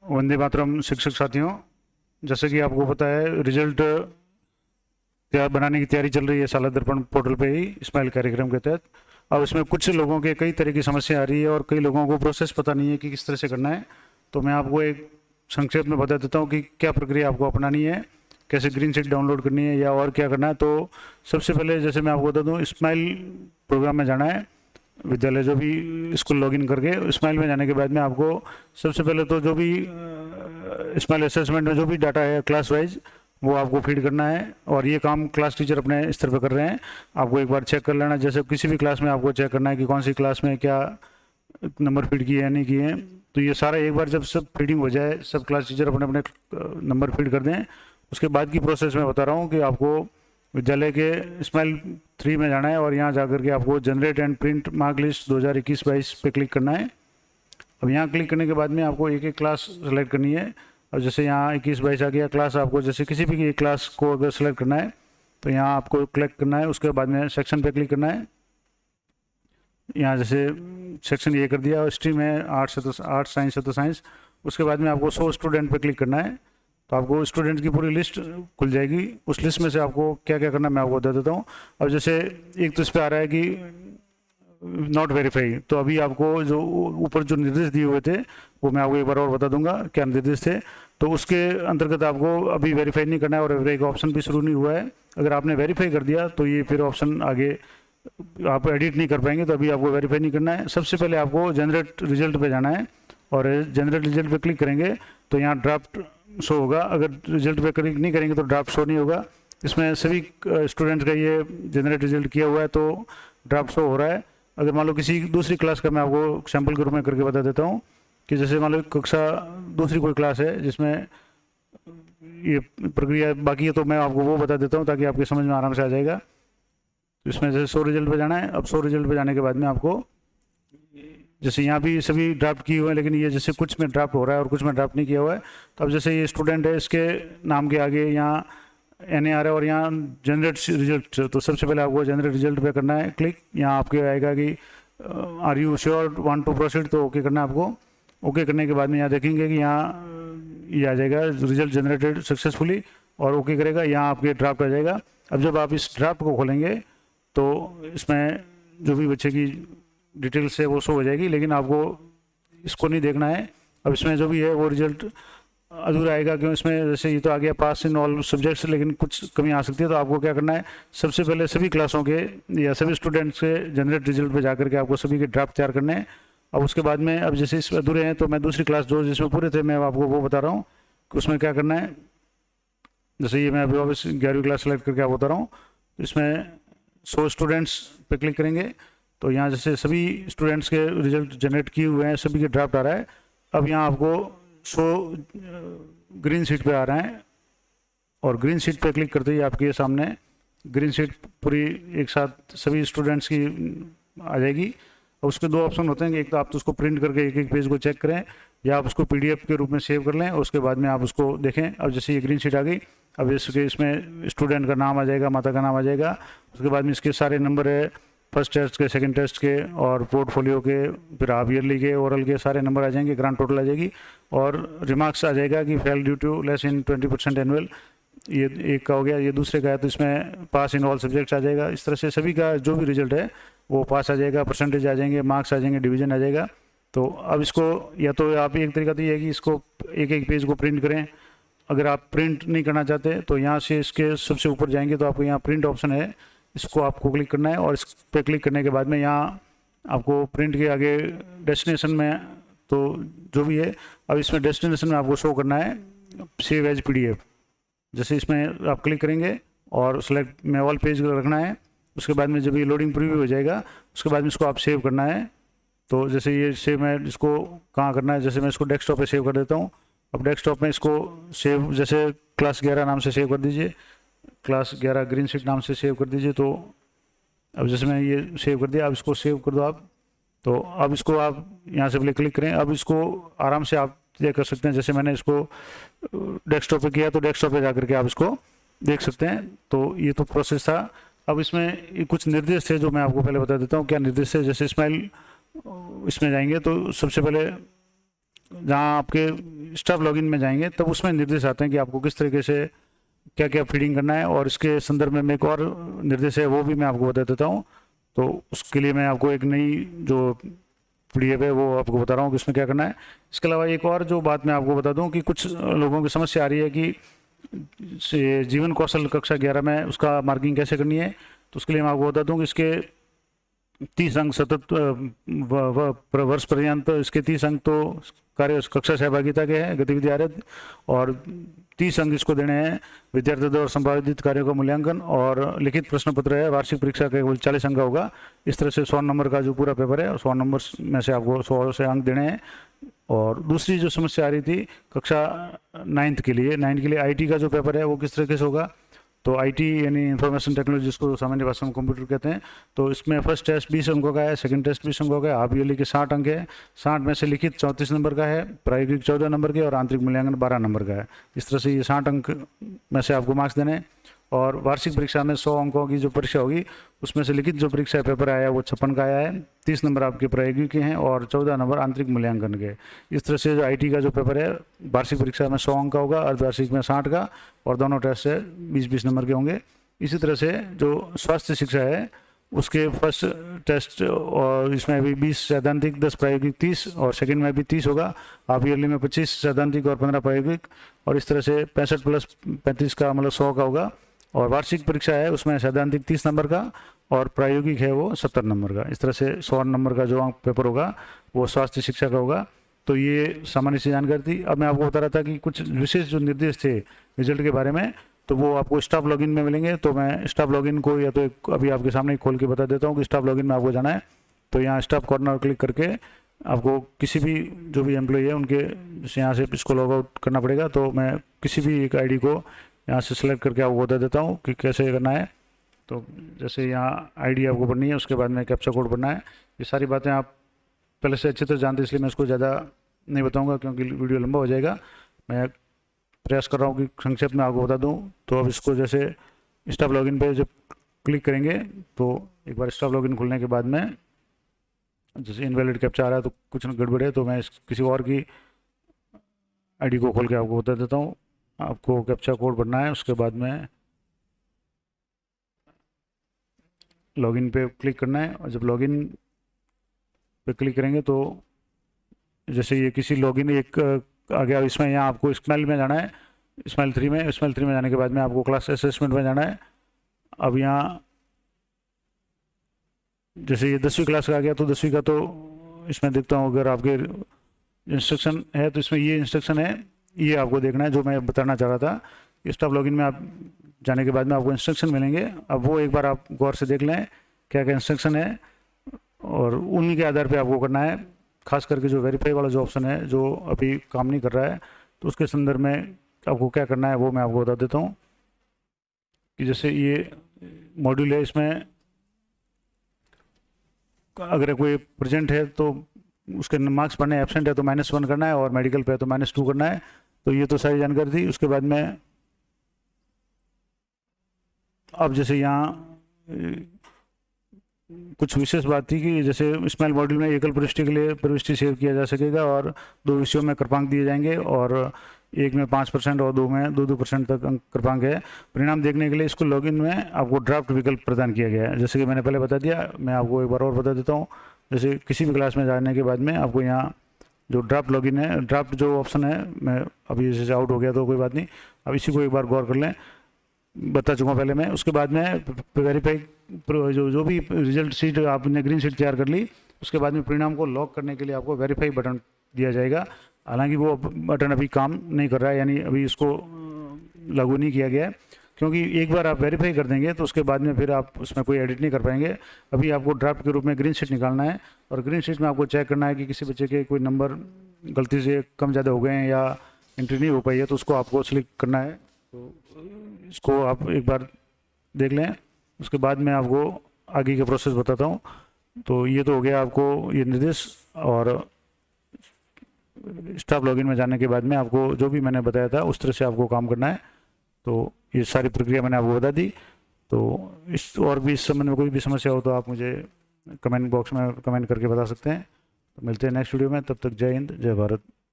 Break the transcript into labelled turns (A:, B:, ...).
A: वंदे मातरम शिक्षक साथियों, जैसे कि आपको पता है रिजल्ट तैयार बनाने की तैयारी चल रही है साला दर्पण पोर्टल पे ही स्माइल कार्यक्रम के तहत। अब इसमें कुछ लोगों के कई तरह की समस्या आ रही है और कई लोगों को प्रोसेस पता नहीं है कि किस तरह से करना है। तो मैं आपको एक संक्षेप में बता देता हूँ कि क्या प्रक्रिया आपको अपनानी है, कैसे ग्रीन शीट डाउनलोड करनी है या और क्या करना है। तो सबसे पहले जैसे मैं आपको बता दूँ, स्माइल प्रोग्राम में जाना है। विद्यालय जो भी स्कूल लॉगिन करके स्माइल में जाने के बाद में आपको सबसे पहले तो जो भी स्माइल असेसमेंट में जो भी डाटा है क्लास वाइज वो आपको फीड करना है। और ये काम क्लास टीचर अपने स्तर पर कर रहे हैं। आपको एक बार चेक कर लेना, जैसे किसी भी क्लास में आपको चेक करना है कि कौन सी क्लास में क्या नंबर फीड किए या नहीं किए। तो ये सारा एक बार जब सब फीडिंग हो जाए, सब क्लास टीचर अपने अपने नंबर फीड कर दें, उसके बाद की प्रोसेस मैं बता रहा हूँ कि आपको विद्यालय के स्माइल 3 में जाना है और यहाँ जाकर के आपको generate and print mark list 2021-22 पे क्लिक करना है। अब यहाँ क्लिक करने के बाद में आपको एक एक क्लास सेलेक्ट करनी है। अब जैसे यहाँ 21-22 आ गया क्लास, आपको जैसे किसी भी एक क्लास को अगर सेलेक्ट करना है तो यहाँ आपको क्लिक करना है। उसके बाद में सेक्शन पे क्लिक करना है। यहाँ जैसे सेक्शन ये कर दिया, स्ट्रीम है आर्ट्स है तो आर्ट्स, साइंस है तो साइंस। उसके बाद में आपको 100 स्टूडेंट पे क्लिक करना है तो आपको स्टूडेंट की पूरी लिस्ट खुल जाएगी। उस लिस्ट में से आपको क्या क्या करना है मैं आपको बता देता हूँ। अब जैसे एक तो इस पर आ रहा है कि नॉट वेरीफाई, तो अभी आपको जो ऊपर जो निर्देश दिए हुए थे वो मैं आपको एक बार और बता दूंगा क्या निर्देश थे। तो उसके अंतर्गत आपको अभी वेरीफाई नहीं करना है और वेरीफाई का ऑप्शन भी शुरू नहीं हुआ है। अगर आपने वेरीफाई कर दिया तो ये फिर ऑप्शन आगे आप एडिट नहीं कर पाएंगे, तो अभी आपको वेरीफाई नहीं करना है। सबसे पहले आपको जनरेट रिजल्ट पे जाना है और जनरेट रिजल्ट पे क्लिक करेंगे तो यहाँ ड्राफ्ट शो होगा। अगर रिजल्ट पे क्लिक नहीं करेंगे तो ड्राफ्ट शो नहीं होगा। इसमें सभी स्टूडेंट्स का ये जनरेट रिजल्ट किया हुआ है तो ड्राफ्ट शो हो रहा है। अगर मान लो किसी दूसरी क्लास का मैं आपको सैम्पल के रूप में करके बता देता हूँ कि जैसे मान लो कक्षा दूसरी कोई क्लास है जिसमें ये प्रक्रिया बाकी है, तो मैं आपको वो बता देता हूँ ताकि आपके समझ में आराम से आ जाएगा। तो इसमें जैसे 100 रिजल्ट पे जाना है। अब 100 रिजल्ट पे जाने के बाद में आपको जैसे यहाँ भी सभी ड्राफ्ट किए हुए हैं, लेकिन ये जैसे कुछ में ड्राफ्ट हो रहा है और कुछ में ड्राफ्ट नहीं किया हुआ है। तो अब जैसे ये स्टूडेंट है, इसके नाम के आगे यहाँ NA आ रहा है और यहाँ जनरेट रिजल्ट, तो सबसे पहले आपको जनरेट रिजल्ट पे करना है क्लिक। यहाँ आपके आएगा कि are you sure want to proceed, तो ओके करना है आपको। ओके करने के बाद में यहाँ देखेंगे कि यहाँ ये आ जाएगा रिजल्ट जनरेटेड सक्सेसफुली, और ओके करेगा, यहाँ आपके ड्राफ्ट आ जाएगा। अब जब आप इस ड्राफ्ट को खोलेंगे तो इसमें जो भी बच्चे की डिटेल्स है वो शो हो जाएगी, लेकिन आपको इसको नहीं देखना है। अब इसमें जो भी है वो रिजल्ट अधूरा आएगा, क्यों इसमें जैसे ये तो आ गया पास इन ऑल सब्जेक्ट्स, लेकिन कुछ कमी आ सकती है। तो आपको क्या करना है, सबसे पहले सभी क्लासों के या सभी स्टूडेंट्स के जनरेट रिजल्ट पे जाकर के आपको सभी के ड्राफ्ट तैयार करने हैं। अब उसके बाद में अब जैसे इसमें अधूरे हैं तो मैं दूसरी क्लास जो जिसमें पूरे थे मैं आपको वो बता रहा हूँ कि उसमें क्या करना है। जैसे ये मैं अभी वापस 11वीं क्लास सेलेक्ट करके आप बता रहा हूँ। तो इसमें 100 स्टूडेंट्स पे क्लिक करेंगे तो यहाँ जैसे सभी स्टूडेंट्स के रिजल्ट जनरेट किए हुए हैं, सभी के ड्राफ्ट आ रहा है। अब यहाँ आपको 100 ग्रीन शीट पे आ रहे हैं और ग्रीन शीट पे क्लिक करते ही आपके सामने ग्रीन शीट पूरी एक साथ सभी स्टूडेंट्स की आ जाएगी। और उसके दो ऑप्शन होते हैं कि एक तो आप तो उसको प्रिंट करके एक एक पेज को चेक करें या आप उसको PDF के रूप में सेव कर लें और उसके बाद में आप उसको देखें। अब जैसे ये ग्रीन शीट आ गई, अब इसमें स्टूडेंट का नाम आ जाएगा, माता का नाम आ जाएगा। उसके बाद में इसके सारे नंबर है, फर्स्ट टेस्ट के, सेकंड टेस्ट के और पोर्टफोलियो के, फिर हाफ ईयरली के, ओरल के सारे नंबर आ जाएंगे, ग्रांड टोटल आ जाएगी और रिमार्क्स आ जाएगा कि fail due to less in 20% annual. ये एक का हो गया, ये दूसरे का है तो इसमें पास इन ऑल सब्जेक्ट्स आ जाएगा। इस तरह से सभी का जो भी रिजल्ट है वो पास आ जाएगा, परसेंटेज आ जाएंगे, मार्क्स आ जाएंगे, डिवीजन आ जाएगा। तो अब इसको या तो आप एक तरीका तो ये है कि इसको एक एक पेज को प्रिंट करें। अगर आप प्रिंट नहीं करना चाहते तो यहाँ से इसके सबसे ऊपर जाएंगे तो आपको यहाँ प्रिंट ऑप्शन है, इसको आपको क्लिक करना है और इस पर क्लिक करने के बाद में यहाँ आपको प्रिंट के आगे डेस्टिनेशन में तो जो भी है, अब इसमें डेस्टिनेशन में आपको शो करना है सेव एज PDF। जैसे इसमें आप क्लिक करेंगे और सेलेक्ट में ऑल पेज रखना है। उसके बाद में जब ये लोडिंग प्रीव्यू हो जाएगा उसके बाद में इसको आप सेव करना है। तो जैसे ये सेव मैं इसको कहाँ करना है, जैसे मैं इसको डेस्कटॉप पे सेव कर देता हूँ। अब डेस्कटॉप में इसको सेव जैसे क्लास 11 नाम से सेव कर दीजिए, क्लास 11 ग्रीन शीट नाम से सेव कर दीजिए। तो अब जैसे मैं ये सेव कर दिया, अब इसको सेव कर दो आप। तो अब इसको आप यहाँ से पहले क्लिक करें। अब इसको आराम से आप ये कर सकते हैं, जैसे मैंने इसको डेस्कटॉप पे किया तो डेस्कटॉप पे जाकर के आप इसको देख सकते हैं। तो ये तो प्रोसेस था। अब इसमें कुछ निर्देश थे जो मैं आपको पहले बता देता हूँ क्या निर्देश है। जैसे स्माइल इसमें जाएंगे तो सबसे पहले जहाँ आपके स्टाफ लॉगिन में जाएंगे तब उसमें निर्देश आते हैं कि आपको किस तरीके से क्या क्या फीडिंग करना है, और इसके संदर्भ में एक और निर्देश है वो भी मैं आपको बता देता हूँ। तो उसके लिए मैं आपको एक नई जो PDF है वो आपको बता रहा हूँ कि इसमें क्या करना है। इसके अलावा एक और जो बात मैं आपको बता दूँ कि कुछ लोगों की समस्या आ रही है कि जीवन कौशल कक्षा 11 में उसका मार्किंग कैसे करनी है। तो उसके लिए मैं आपको बता दूँ कि इसके 30 अंक सतत वर्ष पर्यंत इसके 30 अंक तो कार्य कक्षा सहभागिता के हैं, गतिविधि आधारित, और 30 अंक इसको देने हैं विद्यार्थियों द्वारा संपादित कार्यों का मूल्यांकन, और लिखित प्रश्न पत्र है वार्षिक परीक्षा का केवल 40 अंक का होगा। इस तरह से 100 नंबर का जो पूरा पेपर है 100 नंबर में से आपको 100 से अंक देने हैं। और दूसरी जो समस्या आ रही थी कक्षा 9th के लिए, IT का जो पेपर है वो किस तरीके से होगा। तो IT यानी इंफॉर्मेशन टेक्नोलॉजी, जिसको सामान्य भाषा में कंप्यूटर कहते हैं। तो इसमें फर्स्ट टेस्ट 20 अंकों का है, सेकंड टेस्ट 20 अंकों का है, हाफ ईयरली के 60 अंक है। 60 में से लिखित 34 नंबर का है, प्रायोगिक 14 नंबर के, और आंतरिक मूल्यांकन 12 नंबर का है। इस तरह से ये 60 अंक में से आपको मार्क्स देने हैं। और वार्षिक परीक्षा में 100 अंकों की जो परीक्षा होगी उसमें से लिखित जो परीक्षा पेपर आया है वो 56 का आया है, 30 नंबर आपके प्रायोगिक के हैं और 14 नंबर आंतरिक मूल्यांकन के। इस तरह से जो IT का जो पेपर है वार्षिक परीक्षा में 100 अंक का होगा, अर्धवार्षिक में 60 का, और दोनों टेस्ट से 20-20 नंबर के होंगे। इसी तरह से जो स्वास्थ्य शिक्षा है उसके फर्स्ट टेस्ट और इसमें भी 20 सैद्धांतिक, 10 प्रायोगिक, 30, और सेकंड में भी 30 होगा। हाफ ईयरली में 25 सैद्धांतिक और 15 प्रायोगिक, और इस तरह से 65 + 35 का मतलब 100 का होगा। और वार्षिक परीक्षा है उसमें सैद्धांतिक 30 नंबर का और प्रायोगिक है वो 70 नंबर का। इस तरह से 100 नंबर का जो अंक पेपर होगा वो स्वास्थ्य शिक्षा का होगा। तो ये सामान्य सी जानकारी थी। अब मैं आपको बता रहा था कि कुछ विशेष जो निर्देश थे रिजल्ट के बारे में, तो वो आपको स्टाफ लॉगिन में मिलेंगे। तो मैं स्टाफ लॉगिन को या तो अभी आपके सामने खोल के बता देता हूँ कि स्टाफ लॉगिन में आपको जाना है। तो यहाँ स्टाफ कॉर्नर क्लिक करके आपको किसी भी जो भी एम्प्लॉई है उनके यहाँ से इसको लॉग आउट करना पड़ेगा। तो मैं किसी भी एक ID को यहाँ से सेलेक्ट करके आपको बता देता हूँ कि कैसे करना है। तो जैसे यहाँ ID आपको पढ़नी है, उसके बाद में कैप्चा कोड पढ़ना है। ये सारी बातें आप पहले से अच्छी तरह जानते हैं, इसलिए मैं इसको ज़्यादा नहीं बताऊँगा क्योंकि वीडियो लंबा हो जाएगा। मैं प्रयास कर रहा हूँ कि संक्षेप में आपको बता दूँ। तो अब इसको जैसे स्टाफ लॉगिन पे जब क्लिक करेंगे तो एक बार स्टाफ लॉगिन खुलने के बाद में जैसे इनवैलिड कैप्चा आ रहा है तो कुछ गड़बड़ है, तो मैं किसी और की ID को खोल के आपको बता देता हूँ। आपको कैप्चा कोड भरना है, उसके बाद में लॉगिन पे क्लिक करना है, और जब लॉगिन पे क्लिक करेंगे तो जैसे ये किसी लॉगिन एक आ गया, इसमें यहाँ आपको स्माइल में जाना है, स्माइल 3 में जाने के बाद में आपको क्लास असेसमेंट में जाना है। अब यहाँ जैसे ये 10वीं क्लास का आ गया तो 10वीं का तो इसमें देखता हूँ, अगर आपके इंस्ट्रक्शन है तो इसमें ये इंस्ट्रक्शन है, ये आपको देखना है जो मैं बताना चाह रहा था। स्टाफ लॉगिन में आप जाने के बाद में आपको इंस्ट्रक्शन मिलेंगे। अब वो एक बार आप गौर से देख लें क्या क्या इंस्ट्रक्शन है, और उन्हीं के आधार पे आपको करना है। खास करके जो वेरीफाई वाला जो ऑप्शन है जो अभी काम नहीं कर रहा है, तो उसके संदर्भ में आपको क्या करना है वो मैं आपको बता देता हूँ। कि जैसे ये मॉड्यूल है, इसमें अगर कोई प्रेजेंट है तो उसके मार्क्स पढ़ने, एब्सेंट है तो -1 करना है, और मेडिकल पे है तो -2 करना है। तो ये तो सारी जानकारी थी। उसके बाद में अब जैसे यहाँ कुछ विशेष बात थी कि जैसे स्माइल मॉड्यूल में एकल प्रविष्टि के लिए प्रविष्टि सेव किया जा सकेगा, और 2 विषयों में कृपांक दिए जाएंगे, और एक में 5% और 2 में 2% तक अंक कृपांक है। परिणाम देखने के लिए इसको लॉगिन में आपको ड्राफ्ट विकल्प प्रदान किया गया है। जैसे कि मैंने पहले बता दिया, मैं आपको एक बार और बता देता हूँ। जैसे किसी भी क्लास में जाने के बाद में आपको यहाँ जो ड्राफ्ट लॉगिन है, ड्राफ्ट जो ऑप्शन है, मैं अभी जैसे आउट हो गया तो कोई बात नहीं, अब इसी को एक बार गौर कर लें, बता चुका पहले मैं। उसके बाद में वेरीफाई जो भी रिजल्ट शीट आपने ग्रीन शीट तैयार कर ली, उसके बाद में परिणाम को लॉक करने के लिए आपको वेरीफाई बटन दिया जाएगा। हालांकि वो बटन अभी काम नहीं कर रहा है, यानी अभी इसको लागू नहीं किया गया है, क्योंकि एक बार आप वेरीफाई कर देंगे तो उसके बाद में फिर आप उसमें कोई एडिट नहीं कर पाएंगे। अभी आपको ड्राफ्ट के रूप में ग्रीन शीट निकालना है, और ग्रीन शीट में आपको चेक करना है कि किसी बच्चे के कोई नंबर गलती से कम ज़्यादा हो गए हैं या एंट्री नहीं हो पाई है, तो उसको आपको सिलेक्ट करना है। तो इसको आप एक बार देख लें, उसके बाद मैं आपको आगे का प्रोसेस बताता हूँ। तो ये तो हो गया आपको ये निर्देश, और स्टाफ लॉगिन में जाने के बाद में आपको जो भी मैंने बताया था उस तरह से आपको काम करना है। तो ये सारी प्रक्रिया मैंने आपको बता दी। तो इस और भी इस संबंध में कोई भी समस्या हो तो आप मुझे कमेंट बॉक्स में कमेंट करके बता सकते हैं। तो मिलते हैं नेक्स्ट वीडियो में, तब तक जय हिंद, जय भारत।